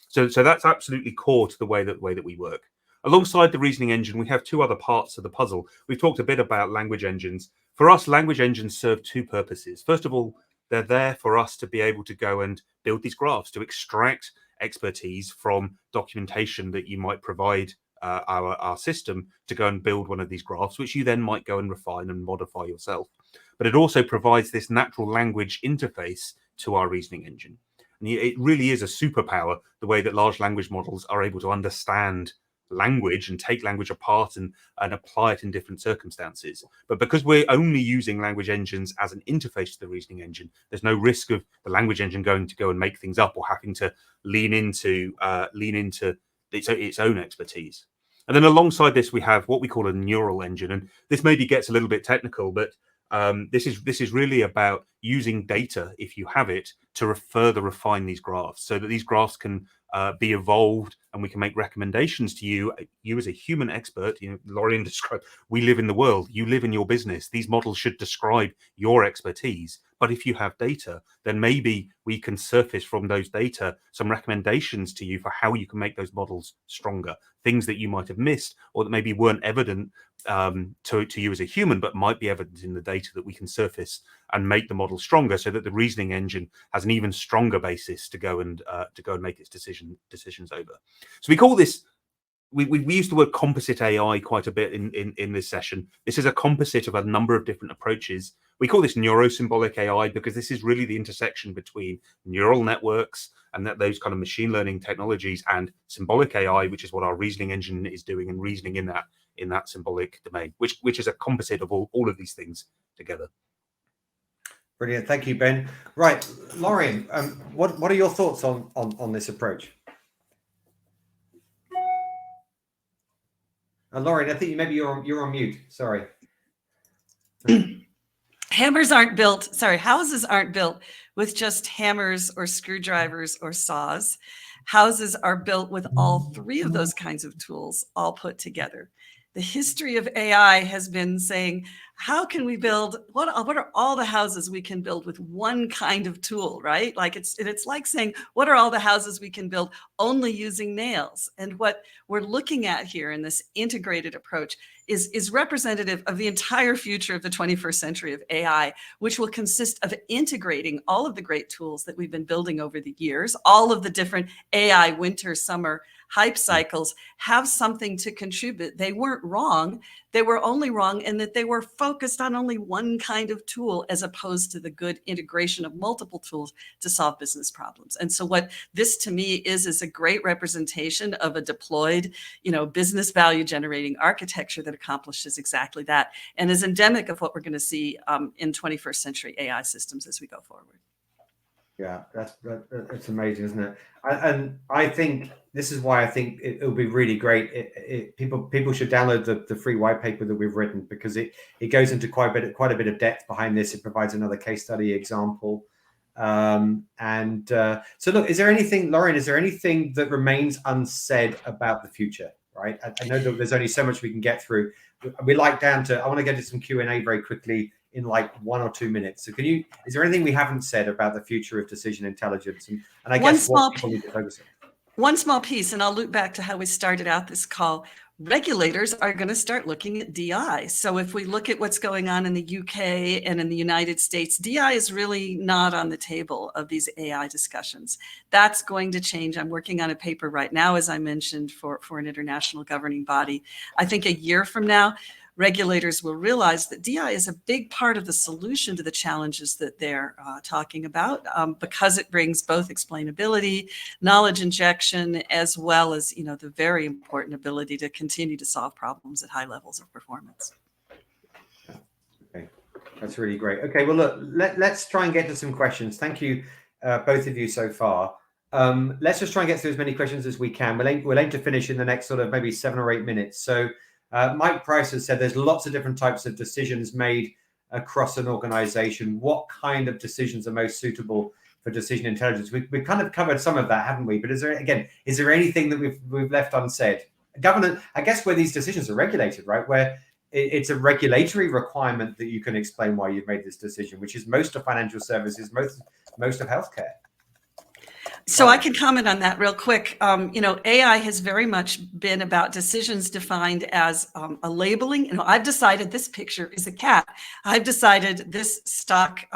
So that's absolutely core to the way that we work. Alongside the reasoning engine, we have two other parts of the puzzle. We've talked a bit about language engines. For us, language engines serve two purposes. First of all, they're there for us to be able to go and build these graphs, to extract expertise from documentation that you might provide our system to go and build one of these graphs, which you then might go and refine and modify yourself. But it also provides this natural language interface to our reasoning engine. And it really is a superpower, the way that large language models are able to understand language and take language apart and apply it in different circumstances. But because we're only using language engines as an interface to the reasoning engine, there's no risk of the language engine going to go and make things up or having to lean into its own expertise. And then alongside this, we have what we call a neural engine. And this maybe gets a little bit technical, but this is really about using data, if you have it, to further refine these graphs so that these graphs can be evolved and we can make recommendations to you as a human expert. Lorien described, we live in the world, you live in your business. These models should describe your expertise. But if you have data, then maybe we can surface from those data some recommendations to you for how you can make those models stronger, things that you might have missed or that maybe weren't evident to you as a human, but might be evident in the data that we can surface and make the model stronger so that the reasoning engine has an even stronger basis to go and make its decisions over. So we call this we use the word composite AI quite a bit in this session. This is a composite of a number of different approaches. We call this neuro-symbolic AI because this is really the intersection between neural networks and those kind of machine learning technologies and symbolic AI, which is what our reasoning engine is doing, and reasoning in that symbolic domain, which is a composite of all of these things together. Brilliant, thank you, Ben. Right, Lorien, what are your thoughts on this approach? Lorien, I think maybe you're on mute. Sorry. Houses aren't built with just hammers or screwdrivers or saws. Houses are built with all three of those kinds of tools all put together. The history of AI has been saying, how can we build, what are all the houses we can build with one kind of tool, right? Like it's like saying, what are all the houses we can build only using nails? And what we're looking at here in this integrated approach is representative of the entire future of the 21st century of AI, which will consist of integrating all of the great tools that we've been building over the years. All of the different AI winter, summer hype cycles have something to contribute. They weren't wrong. They were only wrong in that they were focused on only one kind of tool, as opposed to the good integration of multiple tools to solve business problems. And so what this to me is a great representation of a deployed, business value generating architecture that accomplishes exactly that, and is endemic of what we're going to see in 21st century AI systems as we go forward. Yeah, that's amazing, isn't it? And I think this is why I think it'll be really great. People should download the free white paper that we've written, because it goes into quite a bit of depth behind this. It provides another case study example. So look, is there anything, Lorien, that remains unsaid about the future? Right, I know that there's only so much we can get through. I want to get to some Q&A very quickly in like 1 or 2 minutes. So is there anything we haven't said about the future of decision intelligence? And I guess what people need to focus on. One small piece, and I'll loop back to how we started out this call. Regulators are going to start looking at DI. So if we look at what's going on in the UK and in the United States, DI is really not on the table of these AI discussions. That's going to change. I'm working on a paper right now, as I mentioned, for an international governing body. I think a year from now, regulators will realize that DI is a big part of the solution to the challenges that they're talking about, because it brings both explainability, knowledge injection, as well as the very important ability to continue to solve problems at high levels of performance. Okay, that's really great. Okay, well look, let's try and get to some questions. Thank you, both of you so far. Let's just try and get through as many questions as we can. We'll aim to finish in the next sort of maybe 7 or 8 minutes. So. Mike Price has said there's lots of different types of decisions made across an organization. What kind of decisions are most suitable for decision intelligence? We've kind of covered some of that, haven't we? But is there anything that we've left unsaid? Governance, I guess, where these decisions are regulated, right? Where it's a regulatory requirement that you can explain why you've made this decision, which is most of financial services, most of healthcare. So I can comment on that real quick. AI has very much been about decisions defined as a labeling. I've decided this picture is a cat. I've decided this stock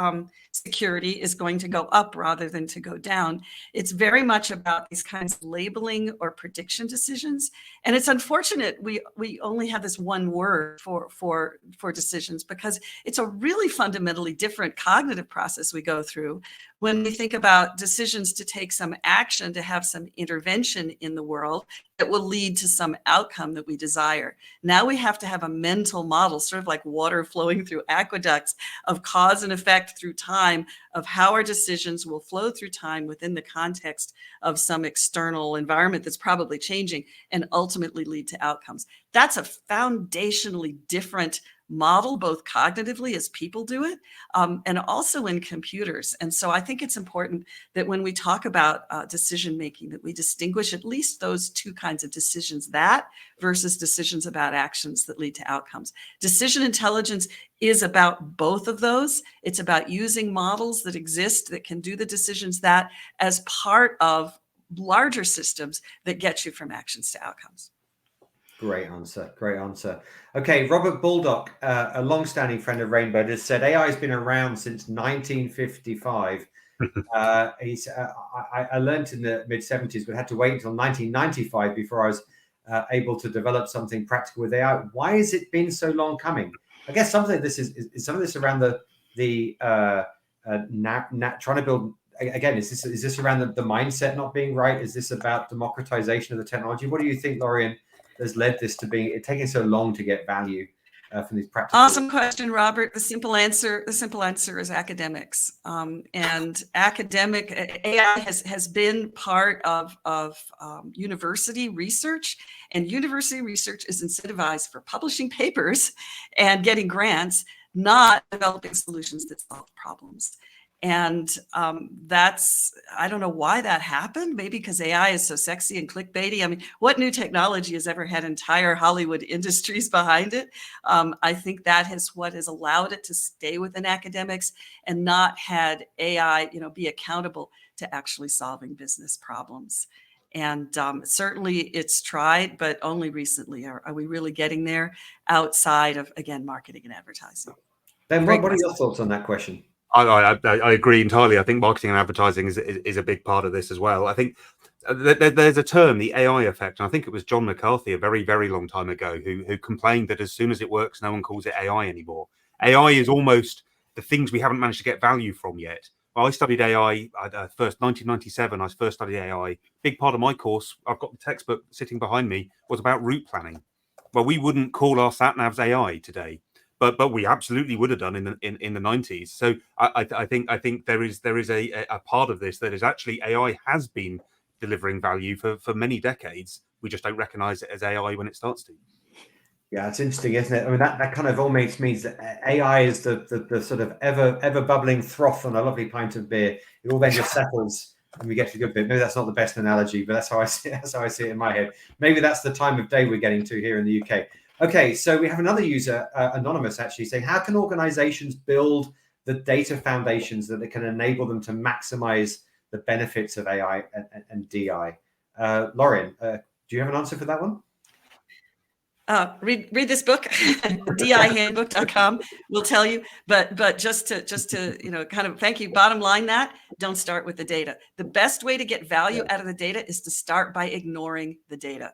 security is going to go up rather than to go down. It's very much about these kinds of labeling or prediction decisions. And it's unfortunate we only have this one word for decisions, because it's a really fundamentally different cognitive process we go through when we think about decisions to take some action, to have some intervention in the world that will lead to some outcome that we desire. Now we have to have a mental model, sort of like water flowing through aqueducts, of cause and effect through time, of how our decisions will flow through time within the context of some external environment that's probably changing, and ultimately lead to outcomes. That's a foundationally different model, both cognitively as people do it, and also in computers. And so I think it's important that when we talk about decision making, that we distinguish at least those two kinds of decisions, that versus decisions about actions that lead to outcomes. Decision intelligence is about both of those. It's about using models that exist that can do the decisions that as part of larger systems that get you from actions to outcomes. Great answer. Great answer. Okay, Robert Baldock, a long-standing friend of Rainbow, has said AI has been around since 1955. I learned in the mid-70s, but had to wait until 1995 before I was able to develop something practical with AI. Why has it been so long coming? I guess something of this is some of this around trying to build. Again, is this around the mindset not being right? Is this about democratization of the technology? What do you think, Lorien, has led this to being taking so long to get value from these practical? Awesome question, Robert. The simple answer is academics. And academic AI has been part of university research, and university research is incentivized for publishing papers and getting grants, not developing solutions that solve problems. And I don't know why that happened. Maybe because AI is so sexy and clickbaity. I mean, what new technology has ever had entire Hollywood industries behind it? I think that is what has allowed it to stay within academics and not had AI, be accountable to actually solving business problems. And certainly it's tried, but only recently are we really getting there outside of, again, marketing and advertising. Ben, what are your thoughts on that question? I agree entirely. I think marketing and advertising is a big part of this as well. I think there's a term, the AI effect, and I think it was John McCarthy a very, very long time ago who complained that as soon as it works, no one calls it AI anymore. AI is almost the things we haven't managed to get value from yet. Well, I studied AI first 1997. I first studied AI. Big part of my course, I've got the textbook sitting behind me, was about route planning. Well, we wouldn't call our sat navs AI today. But we absolutely would have done in the 90s. So I think there is a part of this that is actually AI has been delivering value for many decades. We just don't recognize it as AI when it starts to. Yeah, it's interesting, isn't it? I mean, that kind of almost means that AI is the sort of ever bubbling froth on a lovely pint of beer. It all then just settles and we get to a good bit. Maybe that's not the best analogy, but that's how I see it in my head. Maybe that's the time of day we're getting to here in the UK. Okay, so we have another user, anonymous, actually saying, how can organizations build the data foundations that can enable them to maximize the benefits of AI and DI? Lorien, do you have an answer for that one? Read this book, dihandbook.com will tell you. But just to kind of thank you. Bottom line, don't start with the data. The best way to get value out of the data is to start by ignoring the data.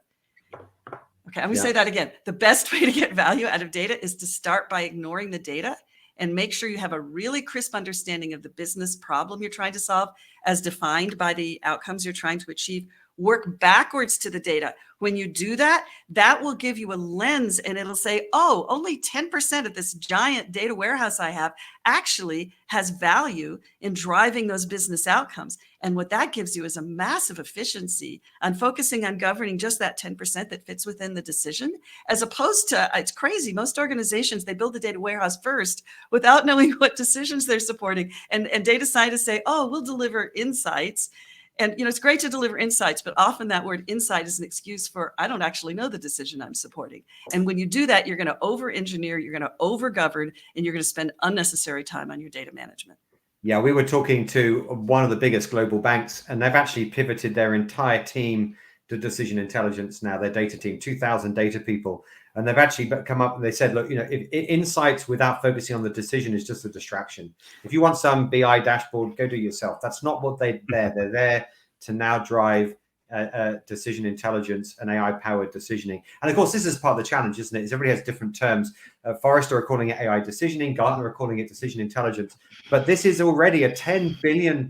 Okay, I'm going to say that again. The best way to get value out of data is to start by ignoring the data and make sure you have a really crisp understanding of the business problem you're trying to solve as defined by the outcomes you're trying to achieve. Work backwards to the data. When you do that, that will give you a lens and it'll say, oh, only 10% of this giant data warehouse I have actually has value in driving those business outcomes. And what that gives you is a massive efficiency on focusing on governing just that 10% that fits within the decision, as opposed to, it's crazy, most organizations, they build the data warehouse first without knowing what decisions they're supporting. And data scientists say, oh, we'll deliver insights. And it's great to deliver insights, but often that word insight is an excuse for, I don't actually know the decision I'm supporting. And when you do that, you're going to over-engineer, you're going to over-govern, and you're going to spend unnecessary time on your data management. Yeah, we were talking to one of the biggest global banks, and they've actually pivoted their entire team to decision intelligence now, their data team, 2,000 data people. And they've actually come up and they said, look, if insights without focusing on the decision is just a distraction. If you want some BI dashboard, go do it yourself. That's not what they're there. They're there to now drive decision intelligence and AI-powered decisioning. And of course, this is part of the challenge, isn't it? Is everybody has different terms. Forrester are calling it AI decisioning. Gartner are calling it decision intelligence. But this is already a $10 billion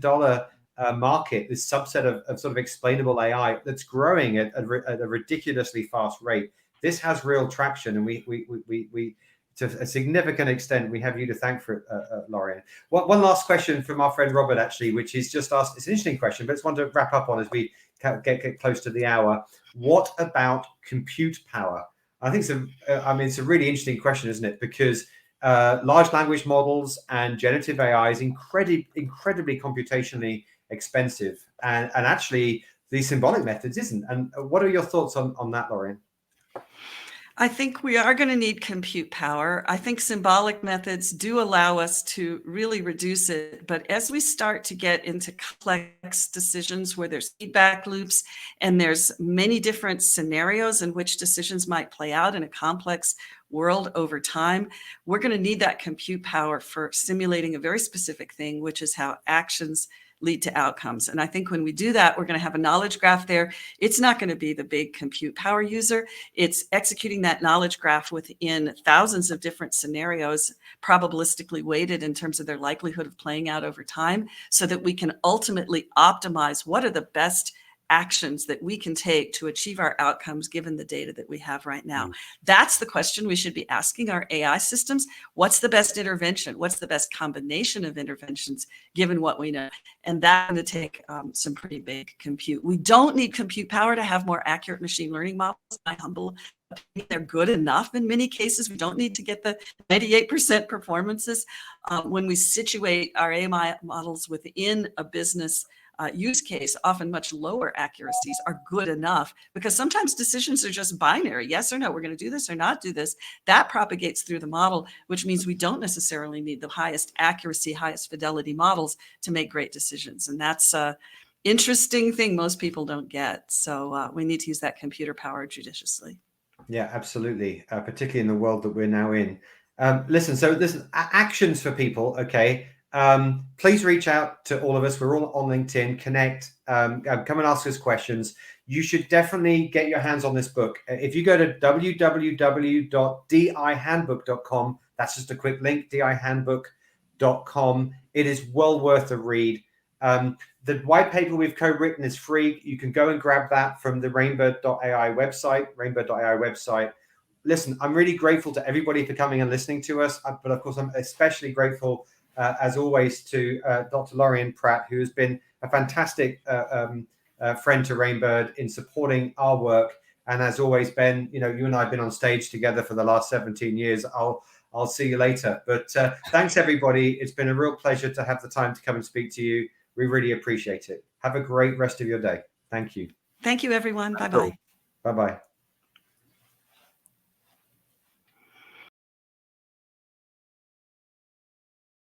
market, this subset of sort of explainable AI that's growing at a ridiculously fast rate. This has real traction, and we to a significant extent, we have you to thank for it, Lorien. One last question from our friend Robert, actually, which is just asked. It's an interesting question, but it's one to wrap up on as we get close to the hour. What about compute power? I think it's a really interesting question, isn't it? Because large language models and generative AI is incredibly computationally expensive, and actually the symbolic methods isn't. And what are your thoughts on that, Lorien? I think we are going to need compute power. I think symbolic methods do allow us to really reduce it. But as we start to get into complex decisions where there's feedback loops and there's many different scenarios in which decisions might play out in a complex world over time, we're going to need that compute power for simulating a very specific thing, which is how actions lead to outcomes. And I think when we do that, we're going to have a knowledge graph there. It's not going to be the big compute power user. It's executing that knowledge graph within thousands of different scenarios, probabilistically weighted in terms of their likelihood of playing out over time, so that we can ultimately optimize what are the best actions that we can take to achieve our outcomes given the data that we have right now. That's the question we should be asking our AI systems. What's the best intervention? What's the best combination of interventions given what we know? And that's going to take some pretty big compute. We don't need compute power to have more accurate machine learning models. My humble opinion, they're good enough in many cases. We don't need to get the 98% performances. When we situate our AI models within a business use case, often much lower accuracies are good enough, because sometimes decisions are just binary, yes or no, we're going to do this or not do this. That propagates through the model, which means we don't necessarily need the highest accuracy, highest fidelity models to make great decisions. And that's an interesting thing most people don't get. So we need to use that computer power judiciously. Yeah, absolutely. Particularly in the world that we're now in. Listen, so there's actions for people. Okay. Please reach out to all of us. We're all on LinkedIn. Connect. Come and ask us questions. You should definitely get your hands on this book. If you go to www.dihandbook.com, that's just a quick link, dihandbook.com. It is well worth a read. The white paper we've co-written is free. You can go and grab that from the rainbow.ai website. Listen, I'm really grateful to everybody for coming and listening to us. But of course, I'm especially grateful, as always, to Dr. Lorien Pratt, who has been a fantastic friend to Rainbird in supporting our work. And as always, Ben, you and I have been on stage together for the last 17 years. I'll see you later. But thanks, everybody. It's been a real pleasure to have the time to come and speak to you. We really appreciate it. Have a great rest of your day. Thank you. Thank you, everyone. Bye-bye. Bye-bye.